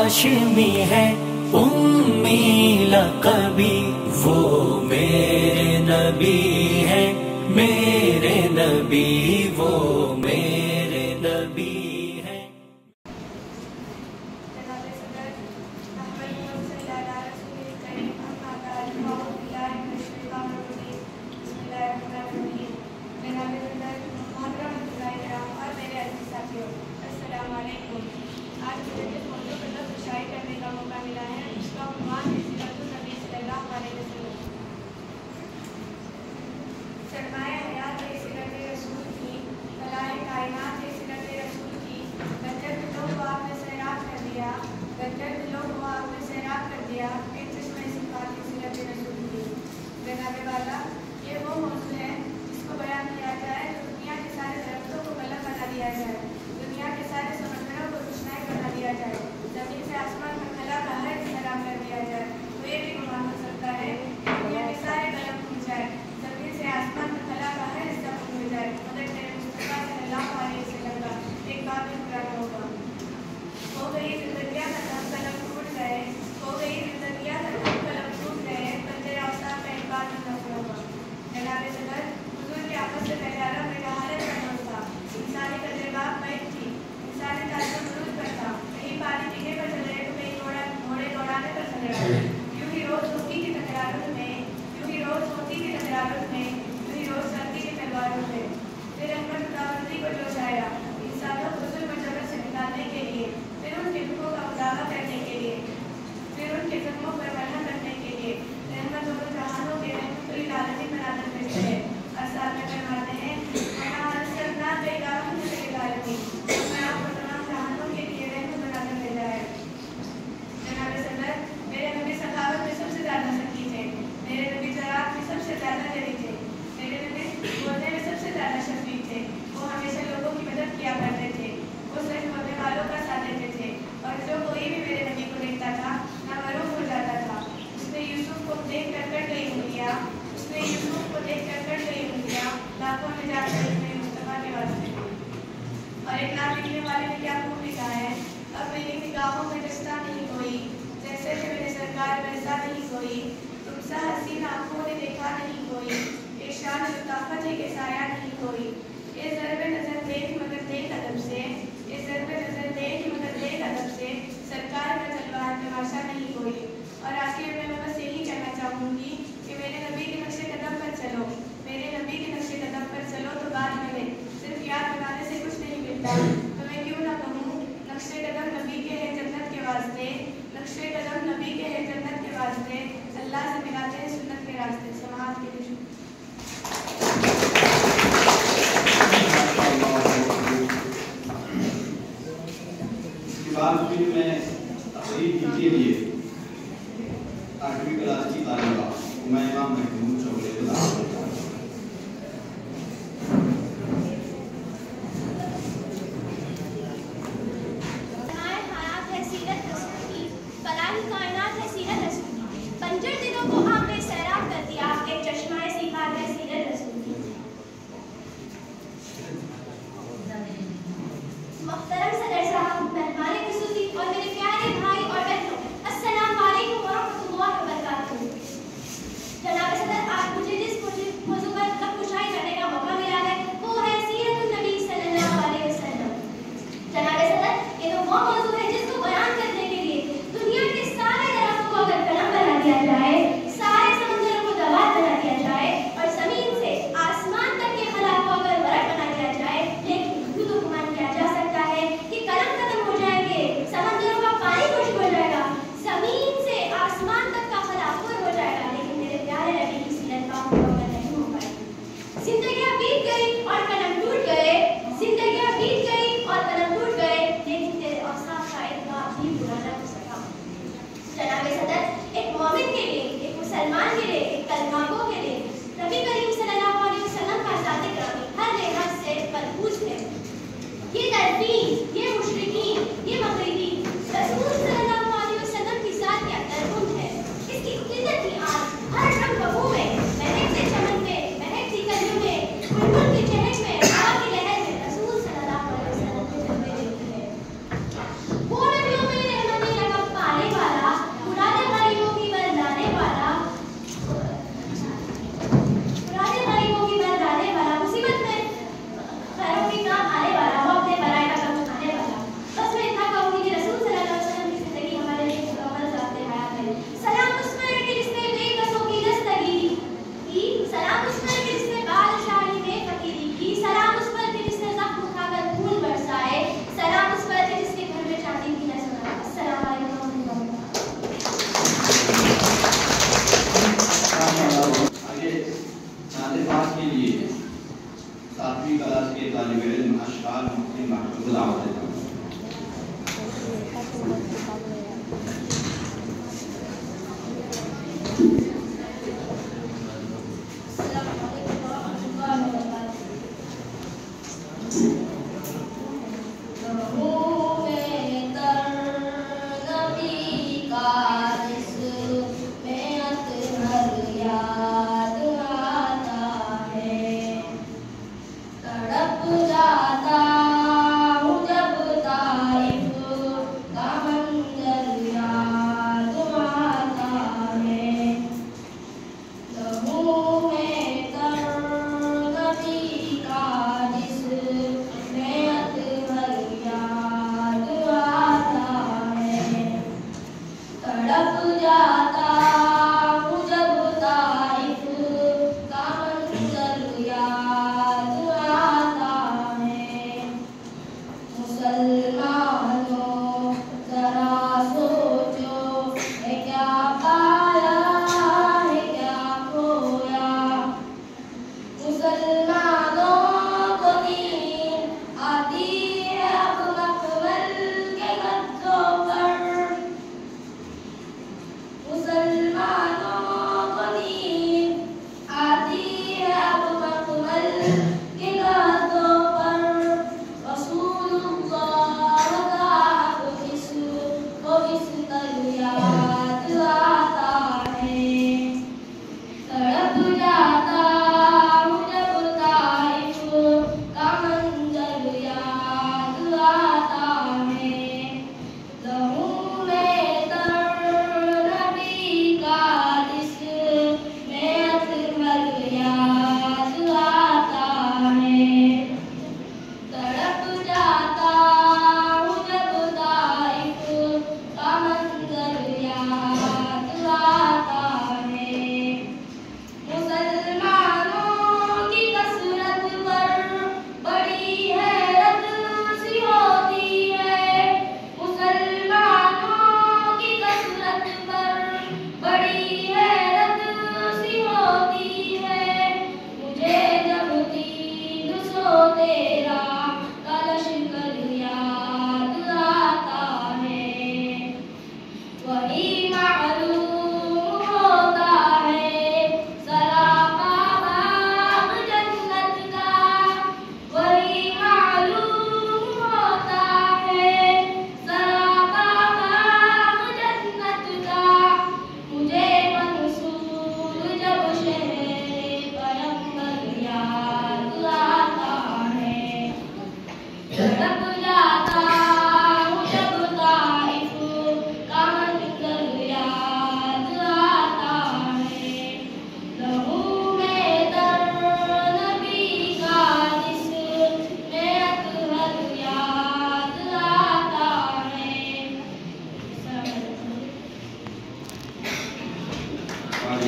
हाशमी है उम्मी लक़बी, वो मेरे नबी है, मेरे नबी वो मेरे नबी है। आज मुझे जिस मौजू पर लफ्ज़ शायरी करने का मौका मिला है उसका उन्वान है सीरतुन नबी सल्लल्लाहु अलैहि वसल्लम। सरमाया हयात है सीरत रसूल की, फलाए कायनात है सीरत रसूल की। बंजर दिलों को आपने सैराब कर दिया, बंजर दिलों को आपने सैराब कर दिया, एक चश्मे सिफात है सीरत रसूल की। जनाबे वाला, ये वो मौजू है जिसको बयान किया जाए तो दुनिया के सारे दरख्तों को कलम बना दिया जाए, दुनिया के सारे समंदरों को रोशनाई बना दिया जाए, जमीन से आसमान में खला का हर हराम कर दिया जाए। तो ये भी गुमान हो सकता है कि दुनिया के सारे कलम खुल जाए, जमीन से आसमान में खला का हर हिस्सा खुल जाए, मगर तेरे मुस्तफा सल्लल्लाहु अलैहि वसल्लम का एक बात भी पूरा न होगा। हो गई जिंदगियां खत्म, कलम टूट गए, हो गई जिंदगियां खत्म, कलम टूट गए, पर तेरा औसाफ का एक बात भी न होगा। जनाबे सदर, हुजूर के आपस से पहले आलम में हालत का नौर था, इंसानी तजर्बात में थी, इंसानी ताल्लुक रूज पर था, कहीं पानी पीने पर चल रहे तो कहीं घोड़े दौड़ाने पर चल रहे। यूं ही रोज होती थी तकरारों में, यूं ही रोज होती थी तकरारों में, यूं ही रोज चलती थी तलवारों में। फिर अहमद खुदावंदी को जोश आया इंसानों को जुल्म जबर से निकालने के लिए, फिर उनके दुखों का मुदावा करने के लिए, फिर उनके जख्मों पर मरहम करने के लिए रहमत दोनों जहानों के रहमतुल आलमीन बनाकर भेजते हैं। और साथ में फरमाते हैं वमा अरसलना पैगाम लिल आलमीन, मैं आपको तमाम जहानों के लिए रहमत बनाकर भेजा है। जनाब सदर, मेरे नबी सखावत में सबसे ज़्यादा सखी थे, मेरे नबी ज़राअत में सबसे ज़्यादा जरी थे, मेरे नबी बोलने में सबसे ज़्यादा शफीक थे। वो हमेशा लोगों की मदद किया करते थे, वो सच बोलने वालों का साथ देते थे, और जो कोई भी मेरे नबी को देखता था ना मरूम हो जाता था। उसने यूसुफ को देख कर कट गई उंगलियाँ, उसने यूसुफ को देख कर कट गई उंगलियाँ, लाखों में जाकर उसने मुस्तफा के वास्ते। और एक नाम लिखने वाले ने क्या खूब लिखा है, अब मेरी निगाहों में रिश्ता नहीं कोई, जैसे कि मेरे सरकार वैसा नहीं कोई, तुमसा हसीन आँखों ने देखा नहीं कोई, एक शान लताफत है कि साया नहीं कोई। ये ज़र्बे नज़र देख मगर देख अदब से, ये ज़र्बे नज़र देख मगर देख अदब से, सरकार का जलवा तमाशा नहीं कोई। और आखिर में मैं बस यही कहना चाहूँगी कि मेरे नबी के नक्शे कदम पर चलो, मेरे नबी के नक्शे कदम पर चलो तो बात मिले, सिर्फ याद बनाने से कुछ नहीं मिलता। तो मैं क्यों ना कहूँ नक्शे कदम नबी के हैं जन्नत के वास्ते, नक्शे कदम नबी के हैं जन्नत के वास्ते, अल्लाह से मिलाते हैं सुन्नत के रास्ते। समाअत के लिए बाद फिर मैं तकरीर के लिए 8वीं क्लास की तालिबा उमैमा महमूद चौधरी बंजर दिलों को आपने सैराब कर दिया, एक चश्मा सिफात है सीरत रसूल की। मोहतरम सदर साहब, मेहमान खुसूसी और मेरे प्यारे भाई और बहनों, अस्सलाम वालेकुम व रहमतुल्लाहि व बरकातुहू। जनाब सदर,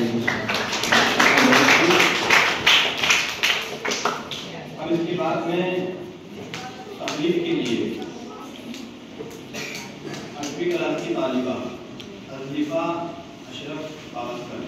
अब इसके बाद में तकलीफ के लिए 8वीं क्लास की तालिबा तजलीफा अशरफ पावस्कर।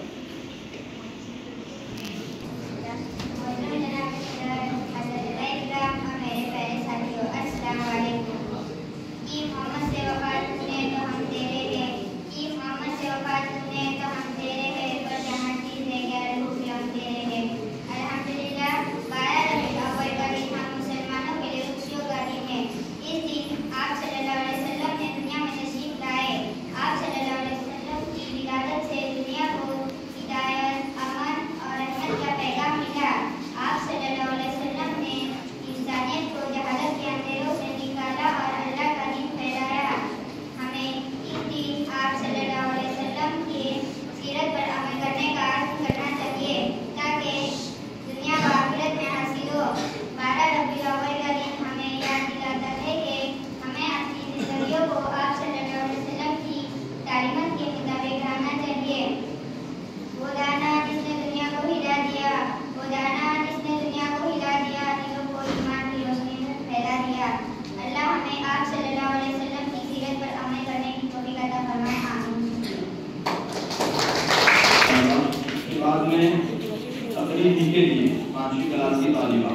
तकरीर के लिए 5वीं क्लास की तालिबा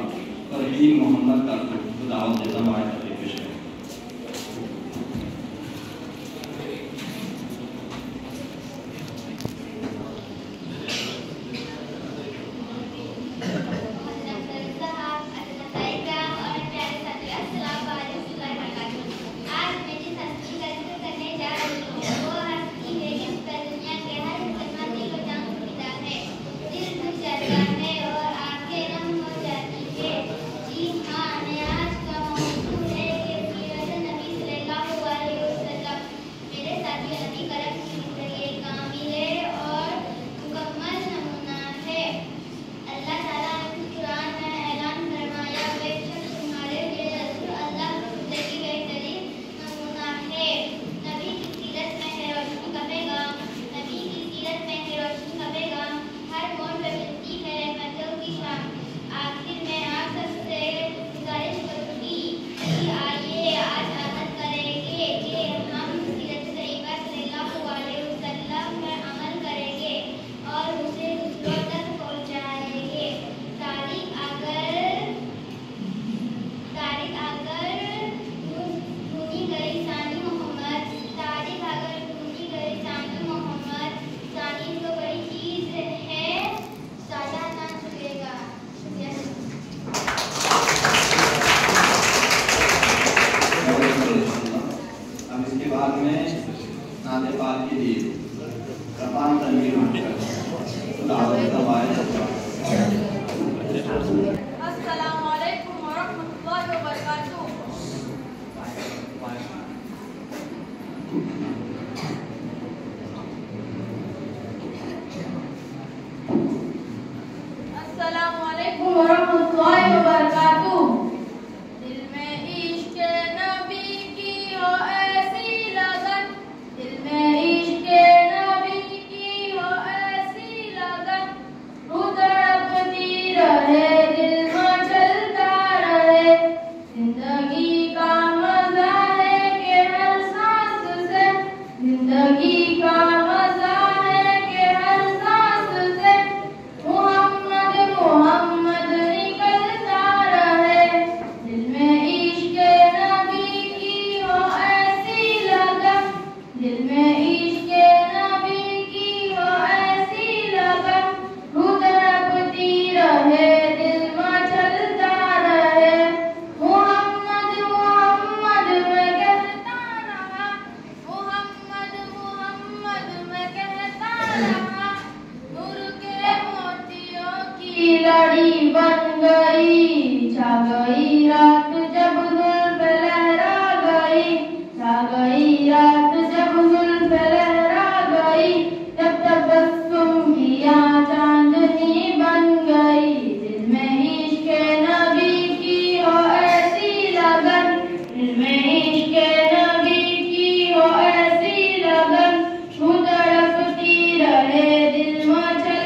परवीन मोहम्मद का दावत देता हूँ। आज पेश करें। रहे दिल में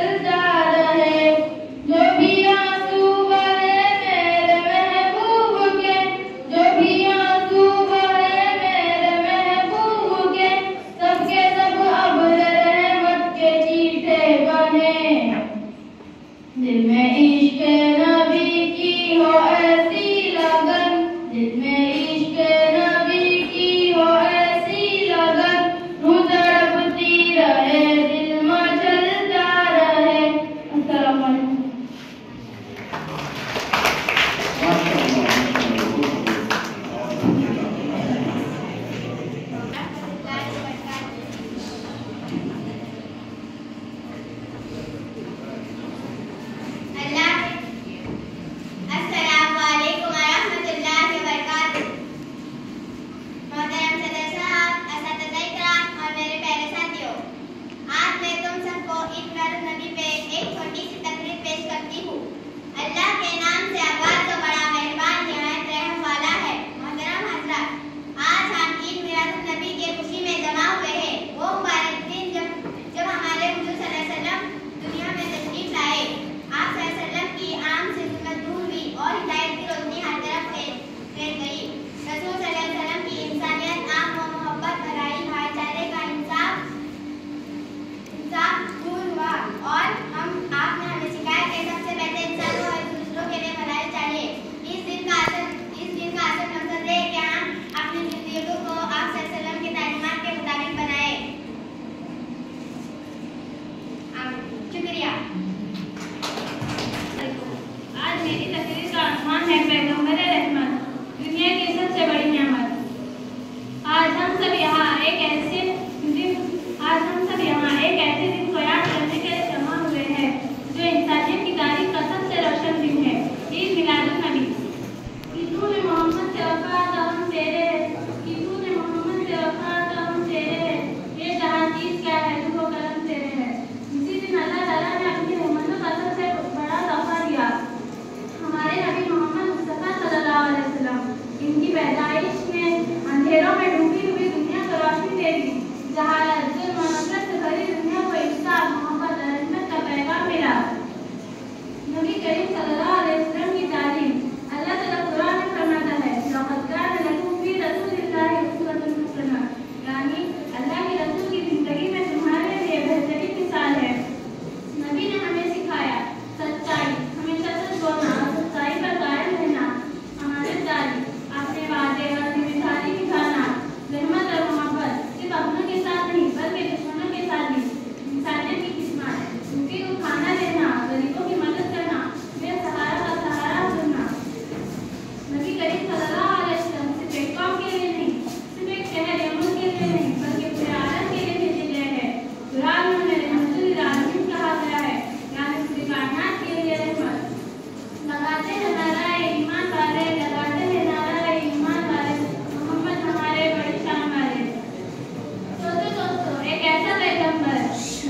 पैगंबर,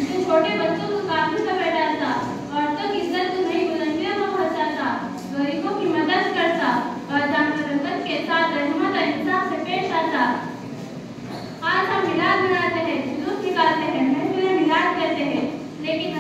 जो छोटे बच्चों को कानून का बैठाता, औरतों की इज्जत को नई बुलंदियों में पहुंचाता, गरीबों की मदद करता और जानवरों के साथ रहमत और इंसाफ से पेश आता। आज हम मिलाद मनाते हैं, जुलूस निकालते हैं, महफिलें मिलाद करते हैं, लेकिन